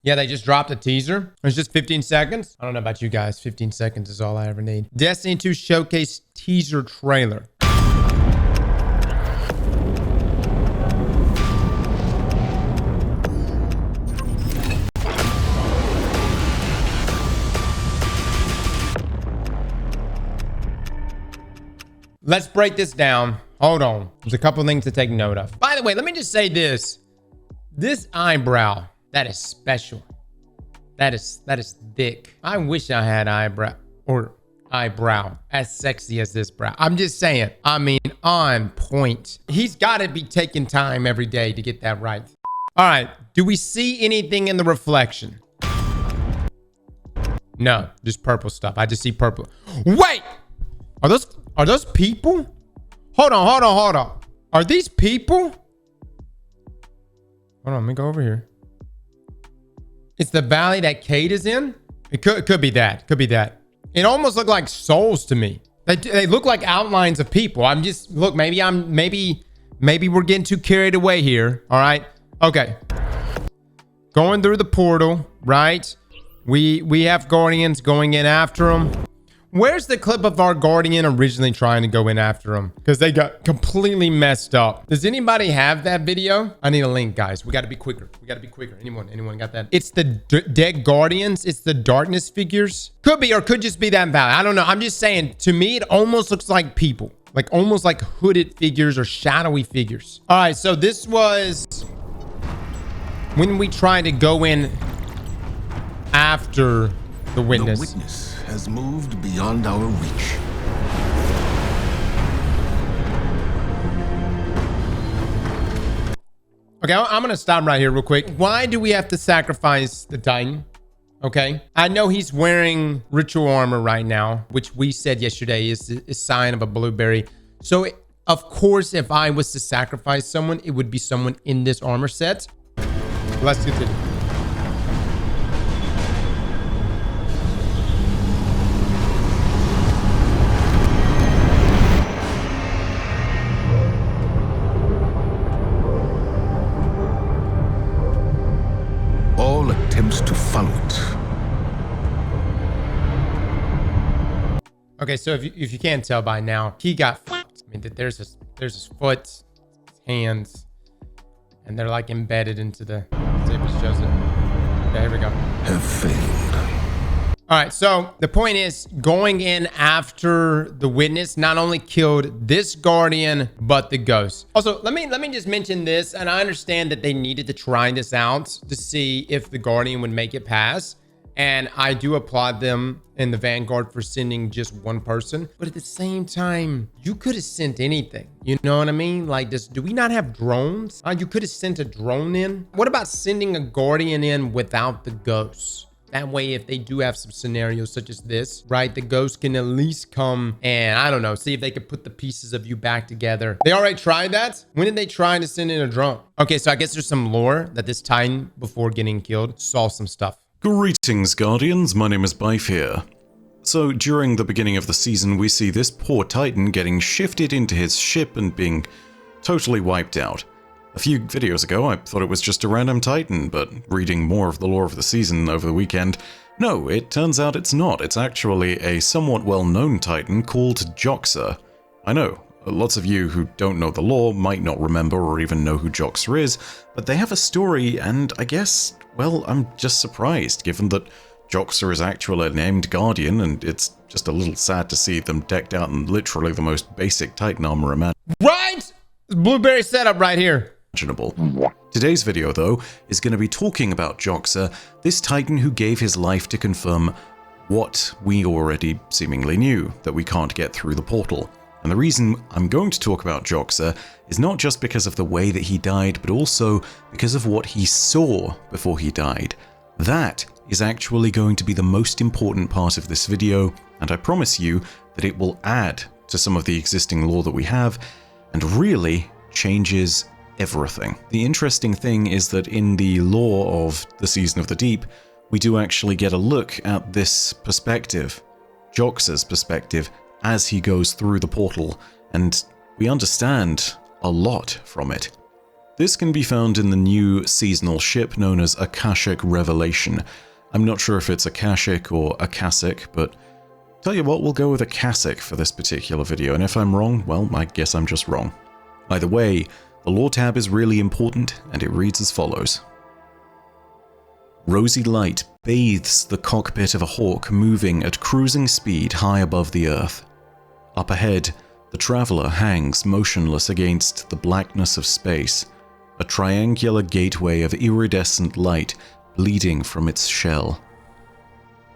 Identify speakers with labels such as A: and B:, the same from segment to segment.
A: Yeah, they just dropped a teaser. It's just 15 seconds. I don't know about you guys. 15 seconds is all I ever need. Destiny 2 Showcase teaser trailer. Let's break this down. Hold on. There's a couple things to take note of. By the way, let me just say this. This eyebrow, that is special. That is thick. I wish I had eyebrow as sexy as this brow. I'm just saying. I mean, on point. He's got to be taking time every day to get that right. All right. Do we see anything in the reflection? No, just purple stuff. I just see purple. Wait! Are those people? Hold on. Are these people? Hold on, let me go over here. It's the valley that Kate is in? It could be that. Could be that. It almost looked like souls to me. They look like outlines of people. I'm just, look, maybe we're getting too carried away here. All right. Okay. Going through the portal, right? We have guardians going in after them. Where's the clip of our guardian originally trying to go in after him? Because they got completely messed up. Does anybody have that video? I need a link, guys. We got to be quicker. Anyone got that? It's the dead guardians. It's the darkness figures. Could be, or could just be that valley. I don't know. I'm just saying, to me, it almost looks like people. Like almost like hooded figures or shadowy figures. All right, so this was when we tried to go in after the witness.
B: The witness has moved beyond our reach.
A: Okay, I'm gonna stop right here real quick. Why do we have to sacrifice the Titan? Okay, I know he's wearing ritual armor right now, which we said yesterday is a sign of a blueberry. So of course, if I was to sacrifice someone, it would be someone in this armor set. Let's continue.
B: All attempts to follow it.
A: Okay, so if you can't tell by now, he got fucked. I mean, there's his foot, his hands, and they're like embedded into the. See if it shows it. Okay, here we go.
B: Have failed.
A: All right, so the point is, going in after the witness not only killed this guardian, but the ghost. Also, let me just mention this, and I understand that they needed to try this out to see if the guardian would make it past. And I do applaud them in the Vanguard for sending just one person. But at the same time, you could have sent anything. You know what I mean? Like this, do we not have drones? You could have sent a drone in. What about sending a guardian in without the ghosts? That way, if they do have some scenarios such as this, right, the ghost can at least come and, I don't know, see if they could put the pieces of you back together. They already tried that? When did they try to send in a drone? Okay, so I guess there's some lore that this Titan, before getting killed, saw some stuff.
C: Greetings, Guardians. My name is Byf here. So, during the beginning of the season, we see this poor Titan getting shifted into his ship and being totally wiped out. A few videos ago, I thought it was just a random Titan, but reading more of the lore of the season over the weekend, no, it turns out it's not. It's actually a somewhat well-known Titan called Joxer. I know, lots of you who don't know the lore might not remember or even know who Joxer is, but they have a story, and I guess, well, I'm just surprised, given that Joxer is actually a named Guardian, and it's just a little sad to see them decked out in literally the most basic Titan armor imaginable.
A: Right? Blueberry setup right here.
C: Today's video, though, is going to be talking about Joxer, this Titan who gave his life to confirm what we already seemingly knew, that we can't get through the portal. And the reason I'm going to talk about Joxer is not just because of the way that he died, but also because of what he saw before he died. That is actually going to be the most important part of this video, and I promise you that it will add to some of the existing lore that we have, and really changes everything. The interesting thing is that in the lore of the Season of the Deep, we do actually get a look at this perspective, Joxer's perspective, as he goes through the portal, and we understand a lot from it. This can be found in the new seasonal ship known as Akashic Revelation. I'm not sure if it's Akashic or Akashic, but tell you what, we'll go with Akashic for this particular video, and if I'm wrong, well, I guess I'm just wrong. Either way, the lore tab is really important, and it reads as follows. Rosy light bathes the cockpit of a hawk moving at cruising speed high above the earth. Up ahead, the traveler hangs motionless against the blackness of space, a triangular gateway of iridescent light bleeding from its shell.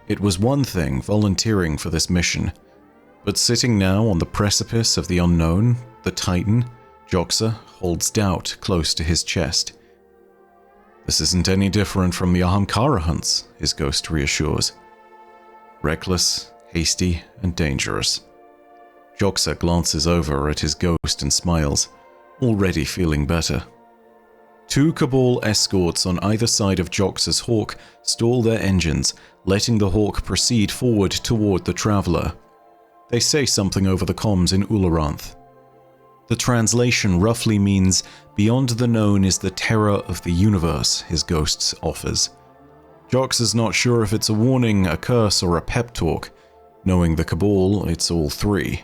C: It was one thing volunteering for this mission, but sitting now on the precipice of the unknown, the Titan, Joxer holds doubt close to his chest. This isn't any different from the Ahamkara hunts, his ghost reassures. Reckless, hasty, and dangerous. Joxer glances over at his ghost and smiles, already feeling better. 2 Cabal escorts on either side of Joxer's hawk stall their engines, letting the hawk proceed forward toward the traveler. They say something over the comms in Ularanth. The translation roughly means, beyond the known is the terror of the universe, his ghost offers. Joxer's not sure if it's a warning, a curse, or a pep talk. Knowing the Cabal, it's all 3.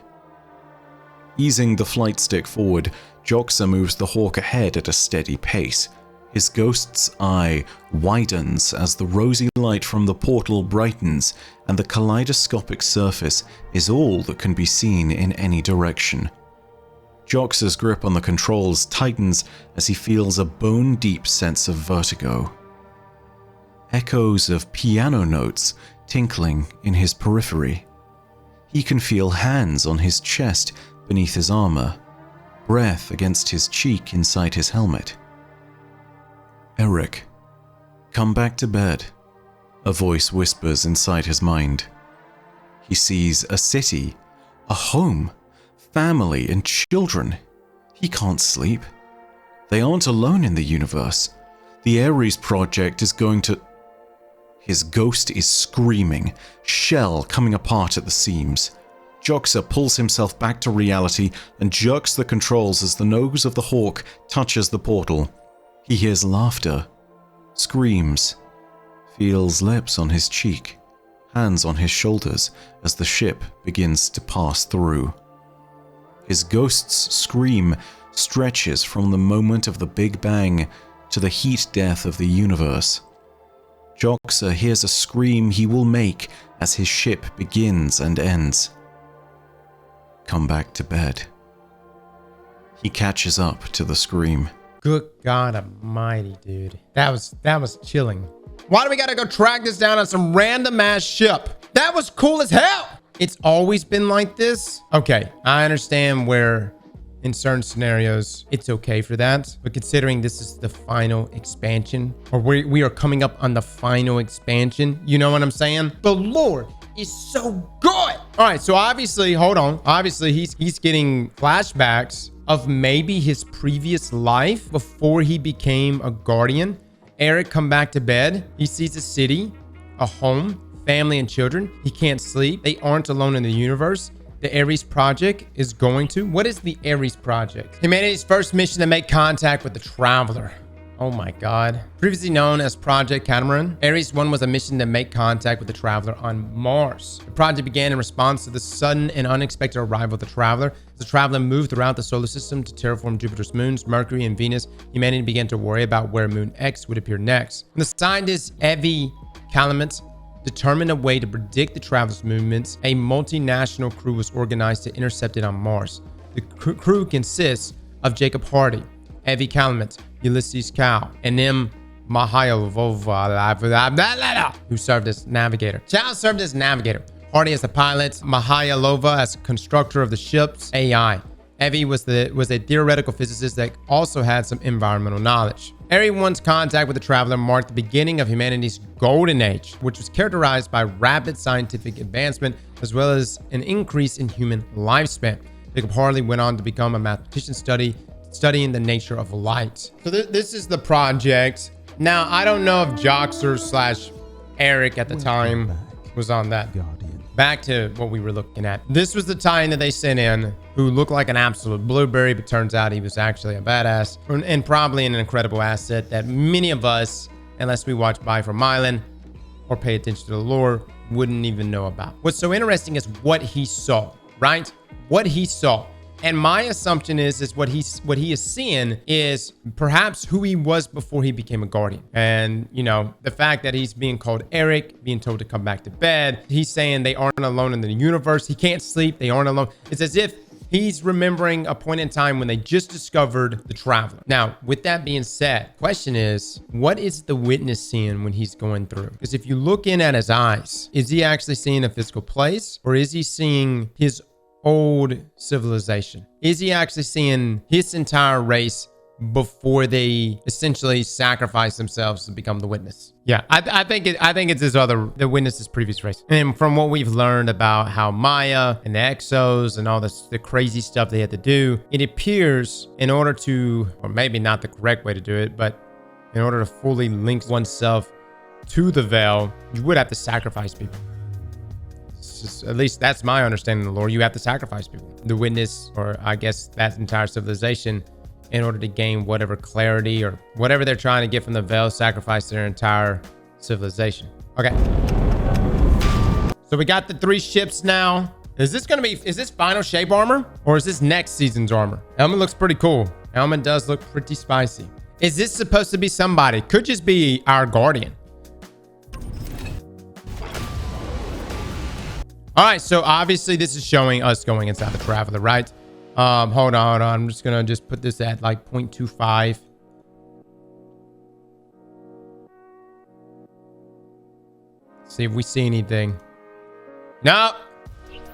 C: Easing the flight stick forward, Joxer moves the hawk ahead at a steady pace. His ghost's eye widens as the rosy light from the portal brightens, and the kaleidoscopic surface is all that can be seen in any direction. Joxer's grip on the controls tightens as he feels a bone-deep sense of vertigo. Echoes of piano notes tinkling in his periphery. He can feel hands on his chest beneath his armor, breath against his cheek inside his helmet. Eric, come back to bed, a voice whispers inside his mind. He sees a city, a home, family and children. He can't sleep. They aren't alone in the universe. The Ares project is going to... His ghost is screaming, shell coming apart at the seams. Joxer pulls himself back to reality and jerks the controls as the nose of the hawk touches the portal. He hears laughter, screams, feels lips on his cheek, hands on his shoulders as the ship begins to pass through. His ghost's scream stretches from the moment of the Big Bang to the heat death of the universe. Joxer hears a scream he will make as his ship begins and ends. Come back to bed. He catches up to the scream.
A: Good God almighty, dude. That was chilling. Why do we gotta go track this down on some random ass ship? That was cool as hell. It's always been like this. Okay, I understand where in certain scenarios it's okay for that, but considering this is the final expansion, or we are coming up on the final expansion, you know what I'm saying? The lore is so good. All right, so obviously, hold on. Obviously, he's getting flashbacks of maybe his previous life before he became a guardian. Eric come back to bed. He sees a city, a home, family, and children. He can't sleep. They aren't alone in the universe. The Ares project is going to... What is the Ares project? Humanity's first mission to make contact with the Traveler. Oh my God. Previously known as Project Catamaran, Ares 1 was a mission to make contact with the Traveler on Mars. The project began in response to the sudden and unexpected arrival of the Traveler. As the Traveler moved throughout the solar system to terraform Jupiter's moons, Mercury and Venus, humanity began to worry about where Moon X would appear next. When the scientist Evie Calumet determined a way to predict the Traveler's movements, a multinational crew was organized to intercept it on Mars. The crew consists of Jacob Hardy, Evie Calumet, Ulysses Chow, and M. Mahayalova, who served as navigator. Chow served as navigator. Hardy as the pilot, Mahayalova as constructor of the ship's AI. Evie was a theoretical physicist that also had some environmental knowledge. Ares 1's contact with the Traveler marked the beginning of humanity's golden age, which was characterized by rapid scientific advancement as well as an increase in human lifespan. Jacob Hardy went on to become a mathematician studying the nature of light. So this is the project. Now, I don't know if Joxer / Eric at the time was on that. Back to what we were looking at. This was the Titan that they sent in, who looked like an absolute blueberry, but turns out he was actually a badass and probably an incredible asset that many of us, unless we watch Byf Lore or pay attention to the lore, wouldn't even know about. What's so interesting is what he saw, right? What he saw. And my assumption is what he is seeing is perhaps who he was before he became a guardian. And, you know, the fact that he's being called Eric, being told to come back to bed. He's saying they aren't alone in the universe. He can't sleep. They aren't alone. It's as if he's remembering a point in time when they just discovered the Traveler. Now, with that being said, question is, what is the witness seeing when he's going through? Because if you look in at his eyes, is he actually seeing a physical place, or is he seeing his old civilization? Is he actually seeing his entire race before they essentially sacrifice themselves to become the witness? Yeah, I think it's the witness's previous race. And from what we've learned about how Maya and the Exos and all the crazy stuff they had to do, it appears in order to, or maybe not the correct way to do it, but in order to fully link oneself to the veil, you would have to sacrifice people. At least that's my understanding of the lore. You have to sacrifice people, the witness, or I guess that entire civilization, in order to gain whatever clarity or whatever they're trying to get from the veil, sacrifice their entire civilization. Okay. So we got the 3 ships now. Is this final shape armor, or is this next season's armor? Helmet looks pretty cool. Helmet does look pretty spicy. Is this supposed to be somebody? Could just be our guardian. All right, so obviously this is showing us going inside the Traveler, right? Hold on. I'm just gonna put this at like 0.25. See if we see anything. No,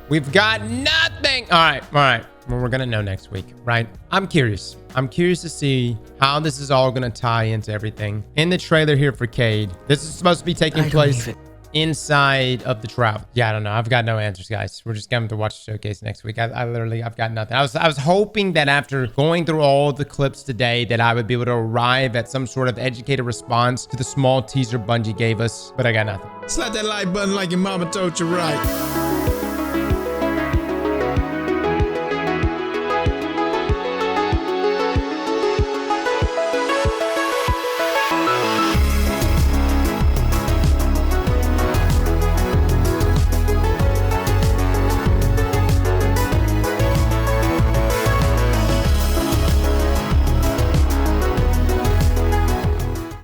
A: we've got nothing. All right. Well, we're gonna know next week, right? I'm curious to see how this is all gonna tie into everything. In the trailer here for Cade, this is supposed to be taking place inside of the Travel. Yeah, I don't know. I've got no answers, guys. We're just going to watch the showcase next week. I've got nothing. I was hoping that after going through all the clips today that I would be able to arrive at some sort of educated response to the small teaser Bungie gave us, but I got nothing.
D: Slap that like button like your mama told you right.